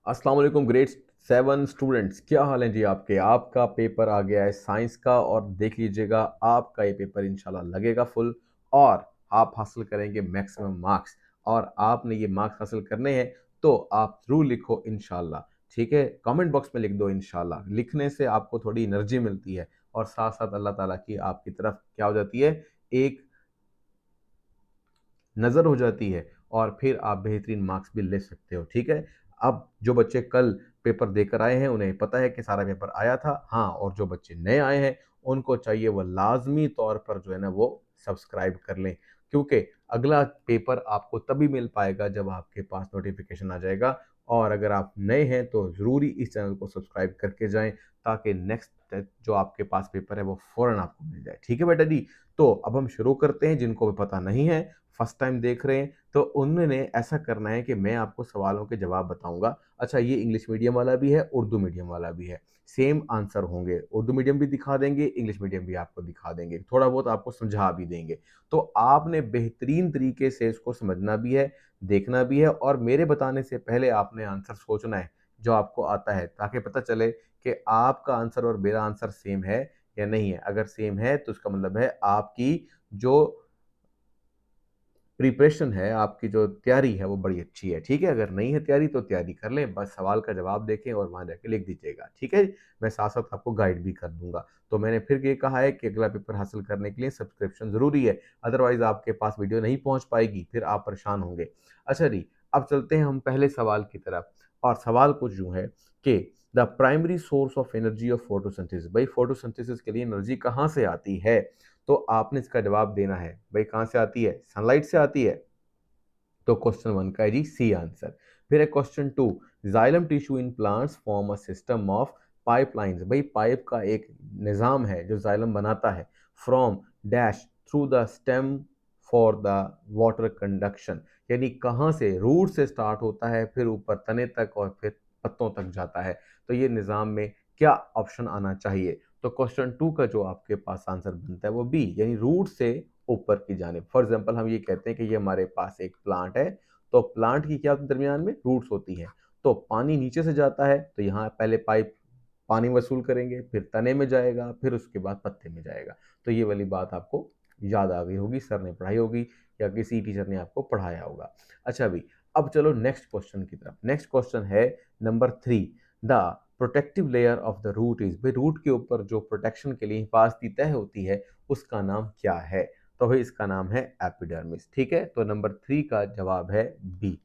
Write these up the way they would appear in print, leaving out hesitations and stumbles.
अस्सलाम वालेकुम grade 7 students, क्या हाल है जी आपके। आपका पेपर आ गया है साइंस का और देख लीजिएगा आपका ये पेपर इंशाल्लाह लगेगा फुल और आप हासिल करेंगे मैक्सिमम मार्क्स। और आपने ये मार्क्स हासिल करने हैं तो आप जरूर लिखो इंशाल्लाह। ठीक है, कमेंट बॉक्स में लिख दो इंशाल्लाह। लिखने से आपको थोड़ी एनर्जी मिलती है और साथ साथ अल्लाह ताला की आपकी तरफ क्या हो जाती है, एक नज़र हो जाती है और फिर आप बेहतरीन मार्क्स भी ले सकते हो। ठीक है, अब जो बच्चे कल पेपर देकर आए हैं उन्हें पता है कि सारा पेपर आया था। हाँ, और जो बच्चे नए आए हैं उनको चाहिए वो लाजमी तौर पर जो है ना वो सब्सक्राइब कर लें, क्योंकि अगला पेपर आपको तभी मिल पाएगा जब आपके पास नोटिफिकेशन आ जाएगा। और अगर आप नए हैं तो ज़रूरी इस चैनल को सब्सक्राइब करके जाएं ताकि नेक्स्ट जो आपके पास पेपर है वो फ़ौरन आपको मिल जाए। ठीक है बेटा जी, तो अब हम शुरू करते हैं। जिनको भी पता नहीं है, फर्स्ट टाइम देख रहे हैं, तो उन्होंने ऐसा करना है कि मैं आपको सवालों के जवाब बताऊंगा। अच्छा, ये इंग्लिश मीडियम वाला भी है, उर्दू मीडियम वाला भी है, सेम आंसर होंगे। उर्दू मीडियम भी दिखा देंगे, इंग्लिश मीडियम भी आपको दिखा देंगे, थोड़ा बहुत आपको समझा भी देंगे। तो आपने बेहतरीन तरीके से इसको समझना भी है, देखना भी है, और मेरे बताने से पहले आपने आंसर सोचना है जो आपको आता है, ताकि पता चले कि आपका आंसर और मेरा आंसर सेम है या नहीं है। अगर सेम है तो उसका मतलब है आपकी जो प्रिपरेशन है, आपकी जो तैयारी है वो बड़ी अच्छी है। ठीक है, अगर नहीं है तैयारी तो तैयारी कर लें, बस सवाल का जवाब देखें और वहां जाके लिख दीजिएगा। ठीक है, मैं साथ साथ आपको गाइड भी कर दूंगा। तो मैंने फिर ये कहा है कि अगला पेपर हासिल करने के लिए सब्सक्रिप्शन जरूरी है, अदरवाइज आपके पास वीडियो नहीं पहुंच पाएगी, फिर आप परेशान होंगे। अच्छा जी, अब चलते हैं हम पहले सवाल की तरफ। और सवाल कुछ यूं है कि the primary source of energy of photosynthesis, भाई फोटोसिंथेसिस के लिए एनर्जी कहाँ से आती है। तो आपने इसका जवाब देना है, भाई कहाँ से आती है, सनलाइट से आती है। तो क्वेश्चन वन का है जी सी आंसर। फिर है question two, xylem tissue in plants form a system of pipelines, भाई पाइप का एक निज़ाम है जो जाइलम बनाता है। From dash through the stem for the water conduction, यानी कहाँ से, रूट से स्टार्ट होता है, फिर ऊपर तने तक और फिर पत्तों तक जाता है। तो ये निज़ाम में क्या ऑप्शन आना चाहिए। तो क्वेश्चन टू का जो आपके पास आंसर बनता है वो बी, यानी रूट से ऊपर की जानिब। फॉर एग्जाम्पल हम ये कहते हैं कि ये हमारे पास एक प्लांट है, तो प्लांट की क्या होती है, दरमियान में रूट्स होती हैं। तो पानी नीचे से जाता है तो यहाँ पहले पाइप पानी वसूल करेंगे, फिर तने में जाएगा, फिर उसके बाद पत्ते में जाएगा। तो ये वाली बात आपको याद आ गई होगी, सर ने पढ़ाई होगी या किसी टीचर ने आपको पढ़ाया होगा। अच्छा भाई, अब चलो नेक्स्ट क्वेश्चन की तरफ। नेक्स्ट क्वेश्चन है number 3, the protective layer of the root is, भाई रूट के ऊपर जो प्रोटेक्शन के लिए हिफाजती तह होती है उसका नाम क्या है। तो भाई इसका नाम है एपिडर्मिस। ठीक है, तो नंबर 3 का जवाब है बी।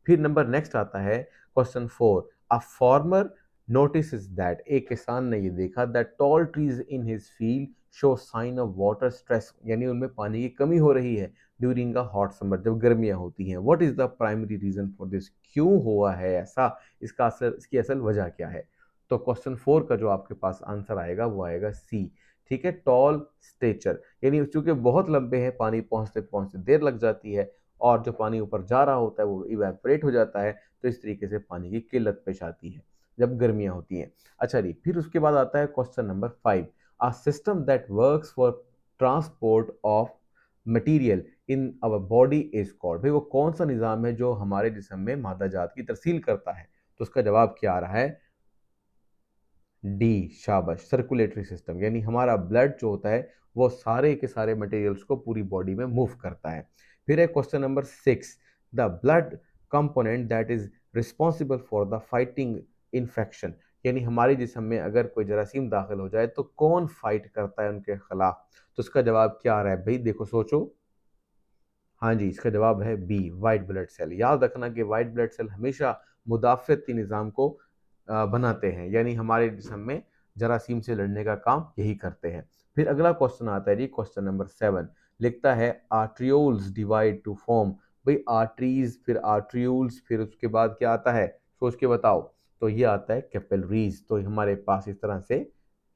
फिर नंबर नेक्स्ट आता है question 4, a farmer notice that, एक किसान ने ये देखा that tall trees in his field show sign of water stress, यानी उनमें पानी की कमी हो रही है ड्यूरिंग अ हॉट समर, जब गर्मियां होती हैं। What is the primary reason for this, क्यों हुआ है ऐसा, इसका असल, इसकी असल वजह क्या है। तो क्वेश्चन 4 का जो आपके पास आंसर आएगा वो आएगा सी। ठीक है, टॉल स्टेचर, यानी चूंकि बहुत लंबे हैं, पानी पहुंचते पहुंचते देर लग जाती है और जो पानी ऊपर जा रहा होता है वो इवेपोरेट हो जाता है, तो इस तरीके से पानी की किल्लत पेश आती है जब गर्मियां होती हैं। अच्छा जी, फिर उसके बाद आता है question number 5, a system that works for transport of material in our body is called, भाई वो कौन सा निज़ाम है जो हमारे जिस्म में मादा जात की तरसील करता है। तो उसका जवाब क्या आ रहा है, डी, शाबाश, सर्कुलेटरी सिस्टम, यानी हमारा ब्लड जो होता है वो सारे के सारे मटेरियल्स को पूरी बॉडी में मूव करता है। फिर है question number 6, the blood component that is responsible for the fighting infection, यानी हमारे जिस्म में अगर कोई जरासीम दाखिल हो जाए तो कौन फाइट करता है उनके खिलाफ। तो उसका जवाब क्या आ रहा है भाई, देखो सोचो। हाँ जी, इसका जवाब है बी, वाइट ब्लड सेल। याद रखना कि वाइट ब्लड सेल हमेशा मुदाफ़ती निज़ाम को बनाते हैं, यानी हमारे जिस्म में जरासीम से लड़ने का काम यही करते हैं। फिर अगला क्वेश्चन आता है जी, क्वेश्चन नंबर 7, लिखता है आर्ट्रियोल्स डिवाइड टू फॉर्म, भाई आर्टरीज, फिर आर्ट्रियोल्स, फिर उसके बाद क्या आता है, सोच के बताओ। तो ये आता है कैपिलरीज। तो हमारे पास इस तरह से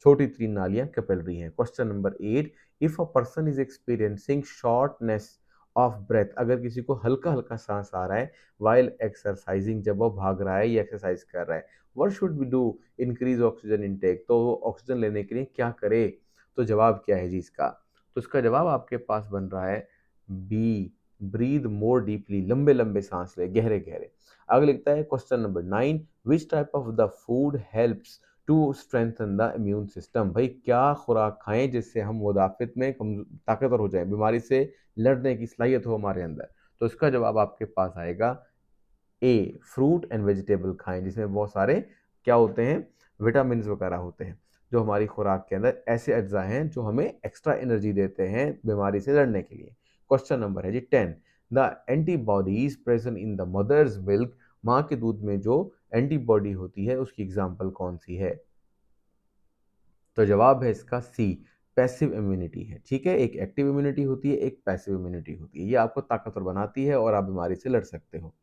छोटी 3 नालियां कैपिलरी हैं। Question number 8, if a person is experiencing shortness of breath, अगर किसी को हल्का हल्का सांस आ रहा है वाइल एक्सरसाइजिंग, जब वो भाग रहा है या एक्सरसाइज कर रहा है, what should we do, increase oxygen intake, तो वो ऑक्सीजन लेने के लिए क्या करे। तो जवाब क्या है जी इसका, तो इसका जवाब आपके पास बन रहा है बी, ब्रीद मोर डीपली, लंबे लंबे सांस ले, गहरे गहरे। आगे लिखता है question number 9, which type of the food helps to strengthen the immune system. भाई क्या खुराक खाएं जिससे हम मुदाफित में ताकतवर हो जाए, बीमारी से लड़ने की सलाहियत हो हमारे अंदर। तो इसका जवाब आपके पास आएगा ए, फ्रूट एंड वेजिटेबल खाएं, जिसमें बहुत सारे क्या होते हैं, विटामिन वगैरह होते हैं, जो हमारी खुराक के अंदर ऐसे अज्जा हैं जो हमें एक्स्ट्रा एनर्जी देते हैं बीमारी से लड़ने के लिए। क्वेश्चन नंबर है जी 10, the antibodies present in the mother's milk, माँ के दूध में जो एंटीबॉडी होती है उसकी एग्जाम्पल कौन सी है। तो जवाब है इसका सी, पैसिव इम्यूनिटी है। ठीक है, एक एक्टिव इम्यूनिटी होती है, एक पैसिव इम्यूनिटी होती है, ये आपको ताकतवर बनाती है और आप बीमारी से लड़ सकते हो।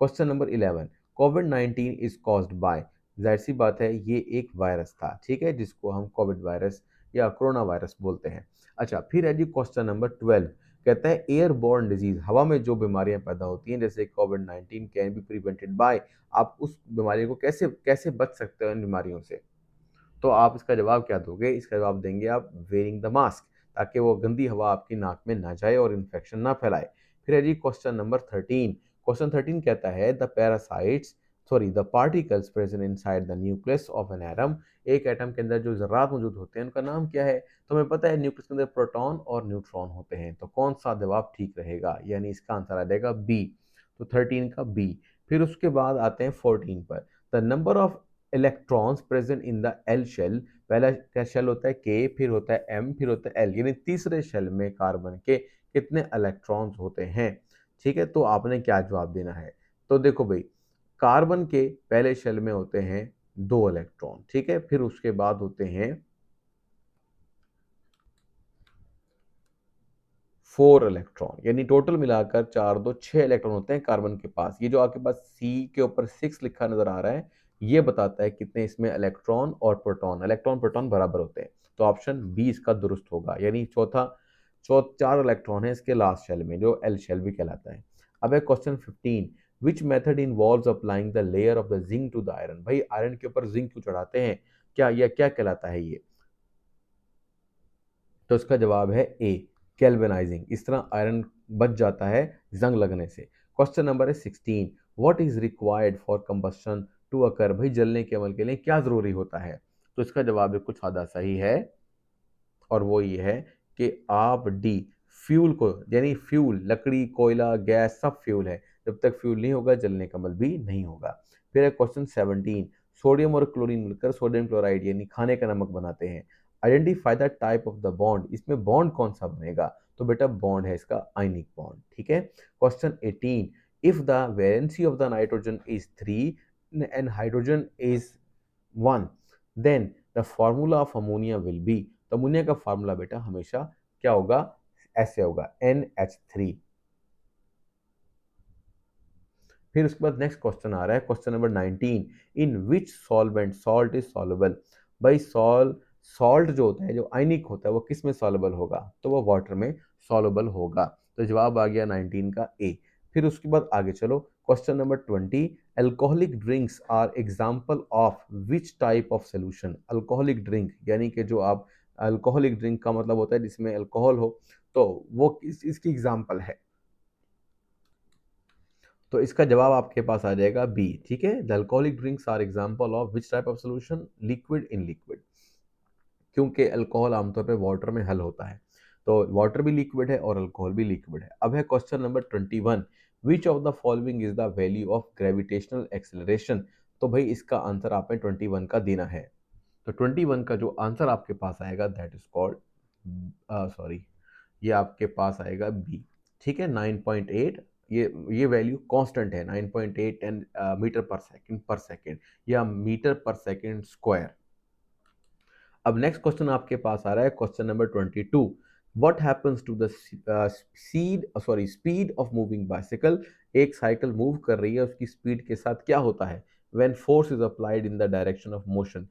Question number 11, covid is caused by, जाहिर सी बात है ये एक वायरस था, ठीक है, जिसको हम कोविड वायरस या कोरोना वायरस बोलते हैं। अच्छा, फिर है जी क्वेश्चन नंबर 12, कहता है एयरबोर्न डिजीज, हवा में जो बीमारियां पैदा होती हैं जैसे कोविड-19 कैन बी प्रिवेंटेड बाय, आप उस बीमारी को कैसे कैसे बच सकते हो इन बीमारियों से। तो आप इसका जवाब क्या दोगे, इसका जवाब देंगे आप वेयरिंग द मास्क, ताकि वो गंदी हवा आपकी नाक में ना जाए और इन्फेक्शन ना फैलाए। फिर है जी क्वेश्चन नंबर 13, क्वेश्चन 13 कहता है the parasites sorry the particles present inside the nucleus of an atom, एक एटम के अंदर जो जर्रात मौजूद होते हैं उनका नाम क्या है। तो हमें पता है न्यूक्लियस के अंदर प्रोटॉन और न्यूट्रॉन होते हैं, तो कौन सा जवाब ठीक रहेगा, यानी इसका आंसर आ जाएगा बी, तो 13 का बी। फिर उसके बाद आते हैं 14 पर, the number of electrons present in the L shell, पहला क्या शेल होता है के, फिर होता है एम, फिर होता है एल, यानी तीसरे शेल में कार्बन के कितने इलेक्ट्रॉन्स होते हैं। ठीक है, तो आपने क्या जवाब देना है। तो देखो भाई, कार्बन के पहले शेल में होते हैं 2 इलेक्ट्रॉन, ठीक है, फिर उसके बाद होते हैं 4 इलेक्ट्रॉन, यानी टोटल मिलाकर 4 2 6 इलेक्ट्रॉन होते हैं कार्बन के पास। ये जो आपके पास सी के ऊपर 6 लिखा नजर आ रहा है, ये बताता है कितने इसमें इलेक्ट्रॉन और प्रोटॉन, इलेक्ट्रॉन प्रोटॉन बराबर होते हैं। तो ऑप्शन बी इसका दुरुस्त होगा, यानी चौथा 4 इलेक्ट्रॉन है इसके लास्ट शेल में, जो एल शेल भी कहलाता है। अब है question 15, which method involves applying the layer of the zinc to the iron, भाई आयरन के ऊपर जिंक क्यों चढ़ाते हैं, क्या यह क्या कहलाता है ये। तो इसका जवाब है ए, कैल्वेनाइजिंग, इस तरह आयरन बच जाता है जंग लगने से। क्वेश्चन नंबर है 16, what is required for combustion to occur, भाई जलने के अमल के लिए क्या जरूरी होता है। तो इसका जवाब बिल्कुल सादा सही है, और वो ये है कि आप डी, फ्यूल को, यानी फ्यूल लकड़ी कोयला गैस सब फ्यूल है, जब तक फ्यूल नहीं होगा जलने का अमल भी नहीं होगा। फिर है क्वेश्चन 17, सोडियम और क्लोरीन मिलकर सोडियम क्लोराइड यानी खाने का नमक बनाते हैं, identify the type of the bond, इसमें बॉन्ड कौन सा बनेगा। तो बेटा बॉन्ड है इसका आयनिक बॉन्ड। ठीक है, question 18, if the valency of the nitrogen is 3 and hydrogen is 1, then the formula of ammonia will be, तो अमोनिया का फार्मूला बेटा हमेशा क्या होगा, ऐसे होगा NH3। फिर उसके बाद नेक्स्ट क्वेश्चन आ रहा है question number 19, in which solvent salt is soluble, भाई सॉल्ट जो होता है, जो आयनिक होता है, वो किस में सॉल्युबल होगा, तो वो वाटर में सॉल्युबल होगा। तो जवाब आ गया 19 का ए। फिर उसके बाद आगे चलो, question number 20, alcoholic drinks are example of which type of solution, alcoholic drink यानी कि जो आप, अल्कोहलिक ड्रिंक का मतलब होता है जिसमें अल्कोहल हो, तो वो इसकी एग्जाम्पल है। तो इसका जवाब आपके पास आ जाएगा बी। ठीक है, the alcoholic drinks are example of which type of solution, liquid in liquid, क्योंकि अल्कोहल आमतौर पे वाटर में हल होता है, तो वाटर भी लिक्विड है और अल्कोहल भी लिक्विड है। अब है question number 21, which of the following is the value of gravitational acceleration, तो भाई इसका आंसर आपने 21 का देना है। तो 21 का जो आंसर आपके पास आएगा दैट इज कॉल्ड, सॉरी, ये आपके पास आएगा बी। ठीक है, 9.8, ये वैल्यू कांस्टेंट है, 9.8 10 मीटर पर सेकेंड या मीटर पर सेकेंड स्क्वायर। अब नेक्स्ट क्वेश्चन आपके पास आ रहा है question number 22, what happens to the speed of moving bicycle, एक साइकिल मूव कर रही है उसकी स्पीड के साथ क्या होता है, when force is applied in the direction of motion,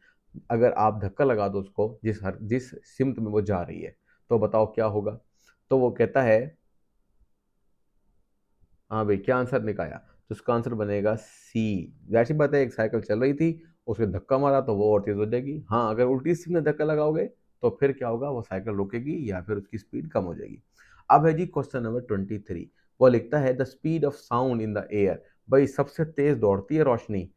अगर आप धक्का लगा दो उसको जिस सिमत में वो जा रही है, तो बताओ क्या होगा। तो वो कहता है, हाँ भाई क्या आंसर निकाला, तो उसका आंसर बनेगा सी। जैसी बात है, एक साइकिल चल रही थी, उसके धक्का मारा तो वो और तेज हो जाएगी। हाँ, अगर उल्टी स्पीड में धक्का लगाओगे तो फिर क्या होगा, वो साइकिल रुकेगी या फिर उसकी स्पीड कम हो जाएगी। अब है जी क्वेश्चन नंबर 23, वो लिखता है the speed of sound in the air, भाई सबसे तेज दौड़ती है रोशनी,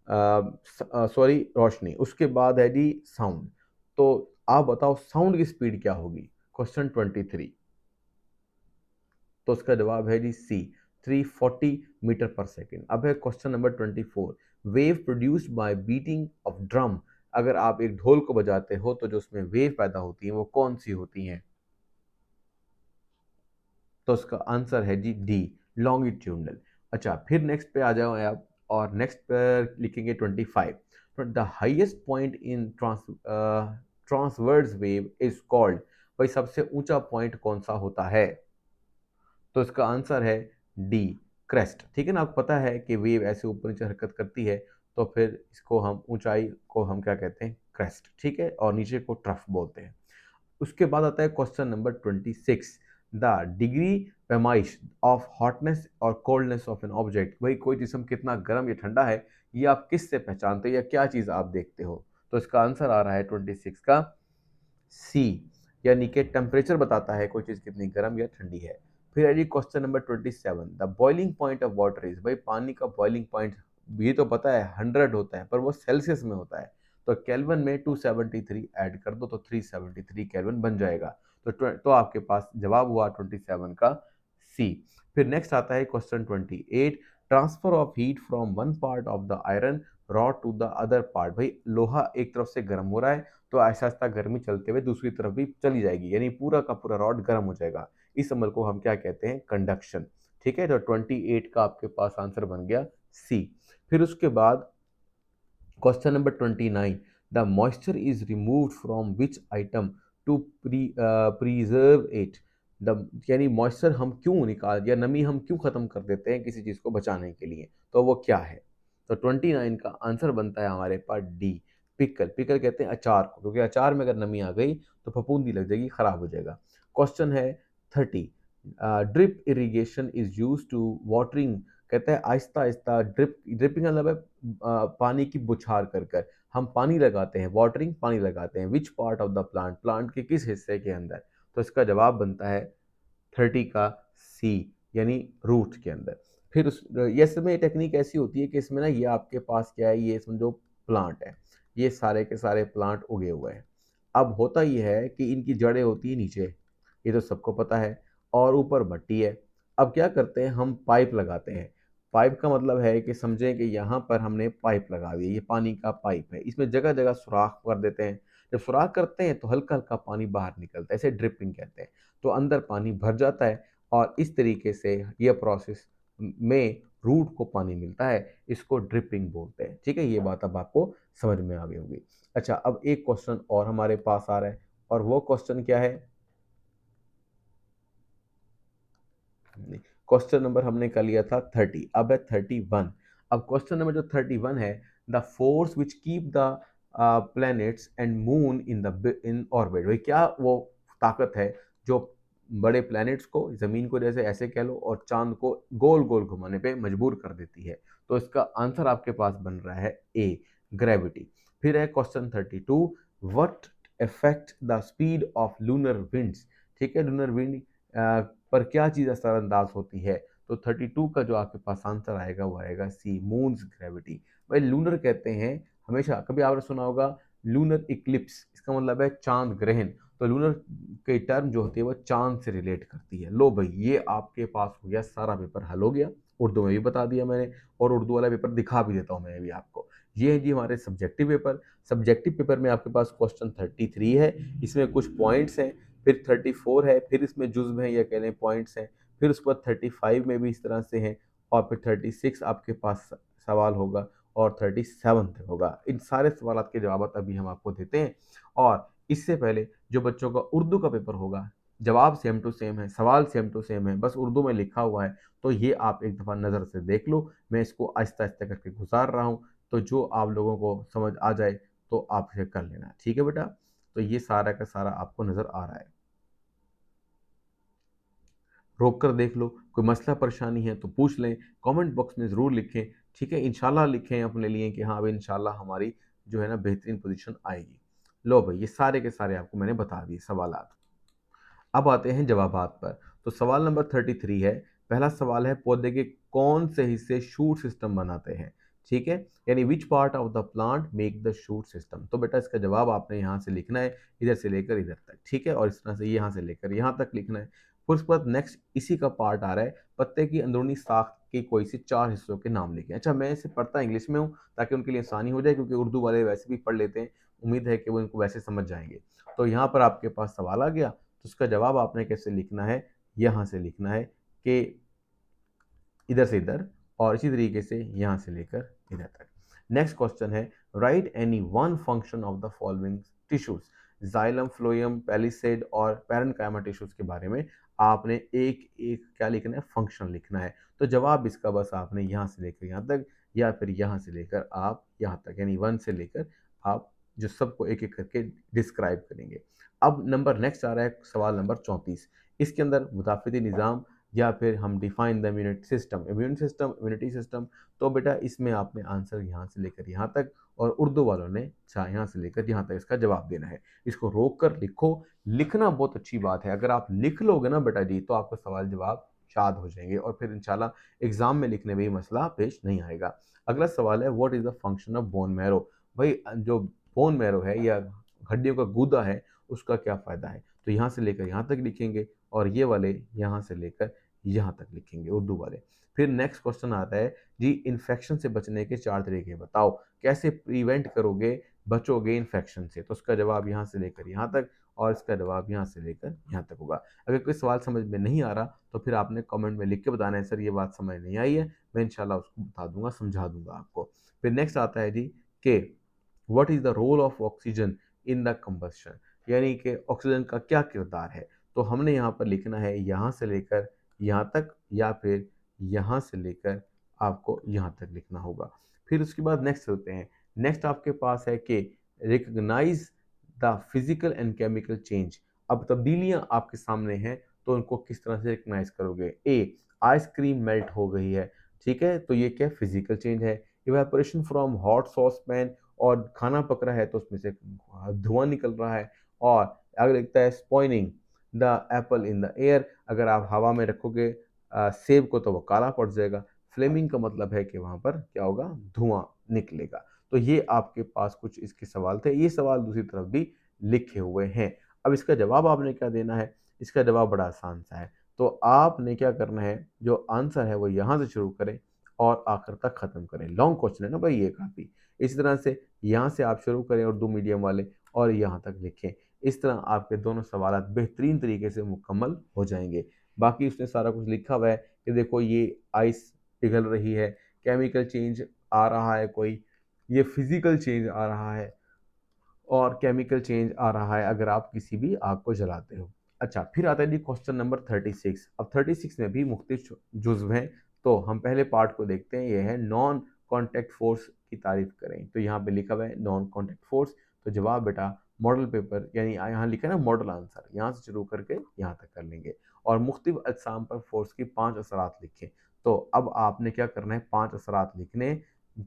सॉरी रोशनी, उसके बाद है जी साउंड। तो आप बताओ साउंड की स्पीड क्या होगी, क्वेश्चन 23। तो उसका जवाब है जी सी, 340 मीटर पर सेकेंड। अब है question number 24, wave produced by beating of drum. अगर आप एक ढोल को बजाते हो तो जो उसमें वेव पैदा होती है वो कौन सी होती हैं? तो उसका आंसर है जी डी, लॉन्गिट्यूडनल। अच्छा, फिर नेक्स्ट पे आ जाओ आप, और नेक्स्ट पर लिखेंगे 25, the highest point in transverse wave is called. भाई सबसे ऊंचा पॉइंट कौन सा होता है? तो इसका आंसर है डी, क्रेस्ट। ठीक है ना, आपको पता है कि वेव ऐसे ऊपर नीचे हरकत करती है, तो फिर इसको हम ऊंचाई को हम क्या कहते हैं? क्रेस्ट। ठीक है, और नीचे को ट्रफ बोलते हैं। उसके बाद आता है क्वेश्चन नंबर 26, द डिग्री पैमाइश ऑफ हॉटनेस और कोल्डनेस ऑफ एन ऑब्जेक्ट। भाई कोई जिस्म कितना गर्म या ठंडा है, ये आप किससे पहचानते हो या क्या चीज आप देखते हो? तो इसका आंसर आ रहा है 26 का सी, यानी कि टेम्परेचर बताता है कोई चीज कितनी गर्म या ठंडी है। फिर है जी question number 27, the boiling point of water is. भाई पानी का बॉइलिंग पॉइंट ये तो पता है 100 होता है, पर वो सेल्सियस में होता है। तो केल्विन में 273 ऐड कर दो तो 373 केल्विन बन जाएगा। तो आपके पास जवाब हुआ 27 का सी। फिर नेक्स्ट आता है question 28, transfer of heat from one part of the iron rod to the other part. भाई लोहा एक तरफ से गर्म हो रहा है, तो आहिस्ता आहिस्ता गर्मी चलते हुए दूसरी तरफ भी चली जाएगी, यानी पूरा का पूरा रॉड गर्म हो जाएगा। इस अमल को हम क्या कहते हैं? कंडक्शन। ठीक है, तो 28 का आपके पास आंसर बन गया सी। फिर उसके बाद question number 29, the moisture is removed from which item to preserve it. The यानी मॉइस्चर हम क्यों निकाल, या नमी हम क्यों खत्म कर देते हैं किसी चीज को बचाने के लिए, तो वो क्या है? तो 29 का आंसर बनता है हमारे पास डी, पिकल। पिकल कहते हैं अचार को, क्योंकि अचार में अगर नमी आ गई तो फफूंदी लग जाएगी, खराब हो जाएगा। क्वेश्चन है 30, drip irrigation is use to watering. कहता है आहिस्ता आहिस्ता, ड्रिपिंग मतलब है पानी की बुछार कर कर हम पानी लगाते हैं, वाटरिंग पानी लगाते हैं। Which part of the plant, plant के किस हिस्से के अंदर? तो इसका जवाब बनता है 30 का सी, यानी रूट के अंदर। फिर ये इसमें टेक्निक ऐसी होती है कि इसमें ना ये आपके पास क्या है, ये समझो प्लांट है, ये सारे के सारे प्लांट उगे हुए हैं। अब होता ये है कि इनकी जड़ें होती है नीचे, ये तो सबको पता है, और ऊपर मट्टी है। अब क्या करते हैं, हम पाइप लगाते हैं। पाइप का मतलब है कि समझें कि यहाँ पर हमने पाइप लगा दी, ये पानी का पाइप है, इसमें जगह जगह सुराख कर देते हैं। जब सुराख करते हैं तो हल्का हल्का पानी बाहर निकलता है, इसे ड्रिपिंग कहते हैं। तो अंदर पानी भर जाता है, और इस तरीके से ये प्रोसेस में रूट को पानी मिलता है, इसको ड्रिपिंग बोलते हैं। ठीक है, ये बात अब आपको समझ में आ गई होगी। अच्छा, अब एक क्वेश्चन और हमारे पास आ रहा है, और वो क्वेश्चन क्या है? क्वेश्चन नंबर हमने कर लिया था 30, अब है 31। अब क्वेश्चन नंबर जो 31 है, the force which keep the planets and moon in orbit. भाई क्या वो ताकत है जो बड़े प्लैनेट्स को, जमीन को जैसे ऐसे कह लो, और चांद को गोल गोल घुमाने पे मजबूर कर देती है? तो इसका आंसर आपके पास बन रहा है ए, ग्रेविटी। फिर है question 32, what effect the speed of lunar winds. ठीक है, लूनर विंड पर क्या चीज़ असरअंदाज होती है? तो 32 का जो आपके पास आंसर आएगा वो आएगा सी, मून्स ग्रेविटी। भाई लूनर कहते हैं, हमेशा कभी आपने सुना होगा लूनर इक्लिप्स, इसका मतलब है चांद ग्रहण। तो लूनर की टर्म जो होती है वो चांद से रिलेट करती है। लो भाई, ये आपके पास हो गया, सारा पेपर हल हो गया, उर्दू में भी बता दिया मैंने, और उर्दू वाला पेपर दिखा भी देता हूँ मैं भी आपको। ये है जी हमारे सब्जेक्टिव पेपर। सब्जेक्टिव पेपर में आपके पास क्वेश्चन 33 है, इसमें कुछ पॉइंट्स हैं। फिर 34 है, फिर इसमें जुज्व हैं या कह लें पॉइंट्स हैं। फिर उसके बाद 35 में भी इस तरह से हैं, और फिर 36 आपके पास सवाल होगा, और 37 तक होगा। इन सारे सवाल के जवाब अभी हम आपको देते हैं। और इससे पहले जो बच्चों का उर्दू का पेपर होगा, जवाब सेम टू सेम है, सवाल सेम टू सेम है, बस उर्दू में लिखा हुआ है। तो ये आप एक दफ़ा नज़र से देख लो, मैं इसको आहिस्ता आहिस्ता करके गुजार रहा हूँ, तो जो आप लोगों को समझ आ जाए तो आप इसे कर लेना। ठीक है बेटा, तो ये सारा का सारा आपको नज़र आ रहा है। रोक कर देख लो, कोई मसला परेशानी है तो पूछ लें, कमेंट बॉक्स में ज़रूर लिखें। ठीक है, इंशाल्लाह लिखें अपने लिए कि हाँ, अब इंशाल्लाह हमारी जो है ना बेहतरीन पोजीशन आएगी। लो भाई, ये सारे के सारे आपको मैंने बता दिए सवालात। अब आते हैं जवाबात पर। तो सवाल नंबर 33 है, पहला सवाल है पौधे के कौन से हिस्से शूट सिस्टम बनाते हैं, ठीक है, यानी which part of the plant make the shoot system. तो बेटा इसका जवाब आपने यहाँ से लिखना है, इधर से लेकर इधर तक, ठीक है, और इस तरह से यहाँ से लेकर यहाँ तक लिखना है। फिर उसके बाद नेक्स्ट इसी का पार्ट आ रहा है, पत्ते की अंदरूनी साख के कोई से 4 हिस्सों के नाम लिखें। अच्छा, मैं इसे पढ़ता इंग्लिश में हूँ ताकि उनके लिए आसानी हो जाए, क्योंकि उर्दू वाले वैसे भी पढ़ लेते हैं, उम्मीद है कि वो इनको वैसे समझ जाएंगे। तो यहाँ पर आपके पास सवाल आ गया, तो उसका जवाब आपने कैसे लिखना है, यहाँ से लिखना है कि इधर से इधर, और इसी तरीके से यहाँ से लेकर इधर तक। नेक्स्ट क्वेश्चन है, right any one function of the following tissues, xylem, phloem, palisade और पैरेन्काइमा टिश्यूज के बारे में आपने एक एक क्या लिखना है, फंक्शन लिखना है। तो जवाब इसका बस आपने यहाँ से लेकर यहाँ तक, या फिर यहाँ से लेकर आप यहाँ तक, यानी 1 से लेकर आप जो सबको एक एक करके डिस्क्राइब करेंगे। अब नंबर नेक्स्ट आ रहा है सवाल नंबर 34। इसके अंदर मुदाफ़ती निज़ाम या फिर हम डिफाइन द इम्यूनिटी सिस्टम। तो बेटा इसमें आपने आंसर यहाँ से लेकर यहाँ तक, और उर्दू वालों ने यहाँ से लेकर यहाँ तक इसका जवाब देना है। इसको रोक कर लिखो, लिखना बहुत अच्छी बात है, अगर आप लिख लोगे ना बेटा जी तो आपका सवाल जवाब याद हो जाएंगे, और फिर इंशाल्लाह एग्जाम में लिखने में भी मसला पेश नहीं आएगा। अगला सवाल है, what is the function of bone marrow. भाई जो बोन मैरो है या हड्डियों का गूदा है, उसका क्या फ़ायदा है। तो यहाँ से लेकर यहाँ तक लिखेंगे, और ये वाले यहाँ से लेकर यहाँ तक लिखेंगे उर्दू वाले। फिर नेक्स्ट क्वेश्चन आता है जी, इन्फेक्शन से बचने के 4 तरीके बताओ, कैसे प्रिवेंट करोगे, बचोगे इन्फेक्शन से। तो उसका जवाब यहाँ से लेकर यहाँ तक, और इसका जवाब यहाँ से लेकर यहाँ तक होगा। अगर कोई सवाल समझ में नहीं आ रहा तो फिर आपने कमेंट में लिख के बताना है, सर ये बात समझ नहीं आई है, मैं इंशाल्लाह उसको बता दूंगा, समझा दूंगा आपको। फिर नेक्स्ट आता है जी के what is the role of oxygen in the combustion, यानी कि ऑक्सीजन का क्या किरदार है। तो हमने यहाँ पर लिखना है यहाँ से लेकर यहाँ तक, या फिर यहाँ से लेकर आपको यहाँ तक लिखना होगा। फिर उसके बाद नेक्स्ट चलते हैं। नेक्स्ट आपके पास है कि recognise the physical and chemical change. अब तब्दीलियां आपके सामने हैं, तो उनको किस तरह से रिकग्नाइज करोगे। ए, आइसक्रीम मेल्ट हो गई है, ठीक है, तो ये क्या फिजिकल चेंज है। Evaporation from hot sauce pan, और खाना पक रहा है तो उसमें से धुआं निकल रहा है। और अगर लिखता है spoiling the apple in the air, अगर आप हवा में रखोगे सेब को तो वो काला पड़ जाएगा। फ्लेमिंग का मतलब है कि वहाँ पर क्या होगा, धुआं निकलेगा। तो ये आपके पास कुछ इसके सवाल थे, ये सवाल दूसरी तरफ भी लिखे हुए हैं। अब इसका जवाब आपने क्या देना है, इसका जवाब बड़ा आसान सा है। तो आपने क्या करना है, जो आंसर है वो यहाँ से शुरू करें और आखिर तक ख़त्म करें। लॉन्ग क्वेश्चन है ना भाई ये काफ़ी। इसी तरह से यहाँ से आप शुरू करें उर्दू मीडियम वाले, और यहाँ तक लिखें। इस तरह आपके दोनों सवाल बेहतरीन तरीके से मुकम्मल हो जाएंगे। बाकी उसने सारा कुछ लिखा हुआ है कि देखो ये आइस पिघल रही है, केमिकल चेंज आ रहा है कोई, ये फिजिकल चेंज आ रहा है, और केमिकल चेंज आ रहा है अगर आप किसी भी आग को जलाते हो। अच्छा, फिर आता है जी क्वेश्चन नंबर 36। अब 36 में भी मुख्तलिफ जुज्व हैं, तो हम पहले पार्ट को देखते हैं। ये है नॉन कॉन्टैक्ट फोर्स की तारीफ करें। तो यहाँ पे लिखा हुआ है नॉन कॉन्टैक्ट फोर्स। तो जवाब बेटा मॉडल पेपर, यानी यहाँ लिखा है ना मॉडल आंसर, यहाँ से शुरू करके यहाँ तक कर लेंगे। और मुख्तलिफ अजसाम पर फोर्स की 5 असरात लिखें। तो अब आपने क्या करना है, 5 असरात लिखने।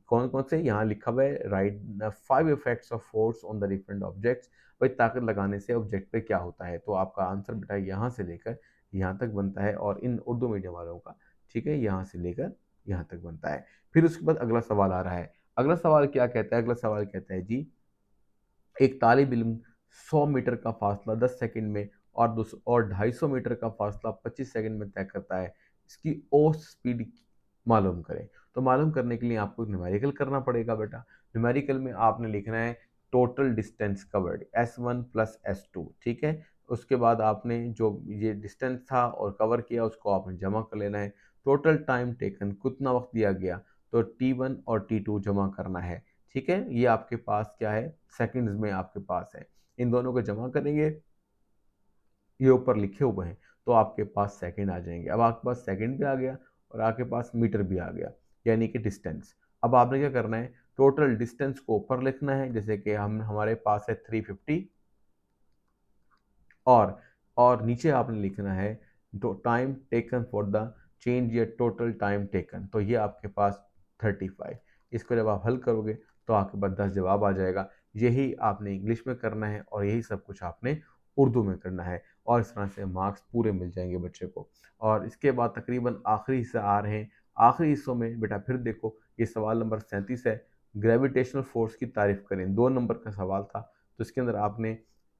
कौन कौन से यहाँ लिखा हुआ है, right the 5 effects of force on the different objects. भाई ताकत लगाने से ऑब्जेक्ट पे क्या होता है। तो आपका आंसर बेटा यहाँ से लेकर यहाँ तक बनता है, और इन उर्दू मीडियम वालों का, ठीक है, यहाँ से लेकर यहाँ तक बनता है। फिर उसके बाद अगला सवाल आ रहा है। अगला सवाल क्या कहता है, अगला सवाल कहता है जी, एक तालिब इल्म 100 मीटर का फासला 10 सेकंड में, और 250 मीटर का फासला 25 सेकंड में तय करता है, इसकी औसत स्पीड मालूम करें। तो मालूम करने के लिए आपको न्यूमेरिकल करना पड़ेगा बेटा। न्यूमेरिकल में आपने लिखना है total distance covered S1 plus S2, ठीक है। उसके बाद आपने जो ये डिस्टेंस था और कवर किया उसको आपने जमा कर लेना है। टोटल टाइम टेकन, कितना वक्त दिया गया, तो T1 और T2 जमा करना है, ठीक है। ये आपके पास क्या है, सेकंड्स में आपके पास है। इन दोनों को जमा करेंगे, ये ऊपर लिखे हुए हैं, तो आपके पास सेकंड आ जाएंगे। अब आपके पास सेकंड भी आ गया और आपके पास मीटर भी आ गया, यानी कि डिस्टेंस। अब आपने क्या करना है, टोटल डिस्टेंस को ऊपर लिखना है, जैसे कि हमारे पास है 350, और नीचे आपने लिखना है time taken for the change या टोटल टाइम टेकन। तो ये आपके पास 35। इसको जब आप हल करोगे तो आपके पास 10 जवाब आ जाएगा। यही आपने इंग्लिश में करना है और यही सब कुछ आपने उर्दू में करना है। और इस तरह से मार्क्स पूरे मिल जाएंगे बच्चे को। और इसके बाद तकरीबन आखिरी हिस्से आ रहे हैं। आखिरी हिस्सों में बेटा फिर देखो, ये सवाल नंबर 37 है, ग्रेविटेशनल फोर्स की तारीफ करें। 2 नंबर का सवाल था, तो इसके अंदर आपने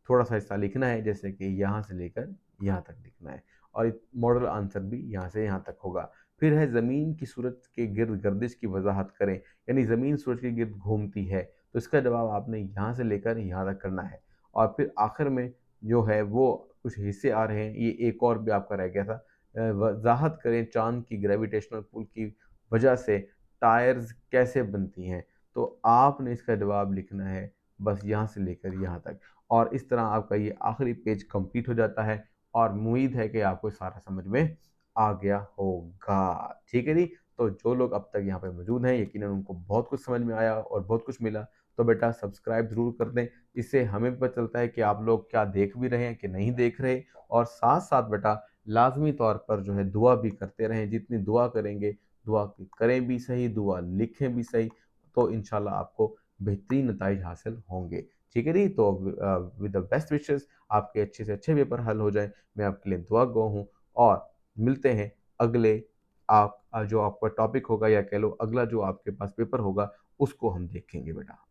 थोड़ा सा हिस्सा लिखना है, जैसे कि यहाँ से लेकर यहाँ तक लिखना है, और मॉडल आंसर भी यहाँ से यहाँ तक होगा। फिर है ज़मीन की सूरज के गिर्द गर्दिश की वजाहत करें, यानी ज़मीन सूरज के गिर्द घूमती है, तो इसका जवाब आपने यहाँ से लेकर यहाँ तक करना है। और फिर आखिर में जो है वो कुछ हिस्से आ रहे हैं, ये एक और भी आपका रह गया था, वजाहत करें चांद की ग्रेविटेशनल पुल की वजह से टायर्स कैसे बनती हैं। तो आपने इसका जवाब लिखना है बस यहाँ से लेकर यहाँ तक, और इस तरह आपका ये आखिरी पेज कंप्लीट हो जाता है। और उम्मीद है कि आपको सारा समझ में आ गया होगा। ठीक है जी। तो जो लोग अब तक यहाँ पे मौजूद हैं, यकीनन उनको बहुत कुछ समझ में आया और बहुत कुछ मिला। तो बेटा सब्सक्राइब ज़रूर कर दें, इससे हमें भी पता चलता है कि आप लोग क्या देख भी रहे हैं कि नहीं देख रहे। और साथ साथ बेटा लाजमी तौर पर जो है दुआ भी करते रहें। जितनी दुआ करेंगे, दुआ करें भी सही, दुआ लिखें भी सही, तो इंशाल्लाह आपको बेहतरीन नताइज हासिल होंगे। ठीक है जी। तो विद द बेस्ट विशेस, आपके अच्छे से अच्छे पेपर हल हो जाएं, मैं आपके लिए दुआ गो हूँ। और मिलते हैं अगले, आप जो आपका टॉपिक होगा, या कह लो अगला जो आपके पास पेपर होगा, उसको हम देखेंगे बेटा।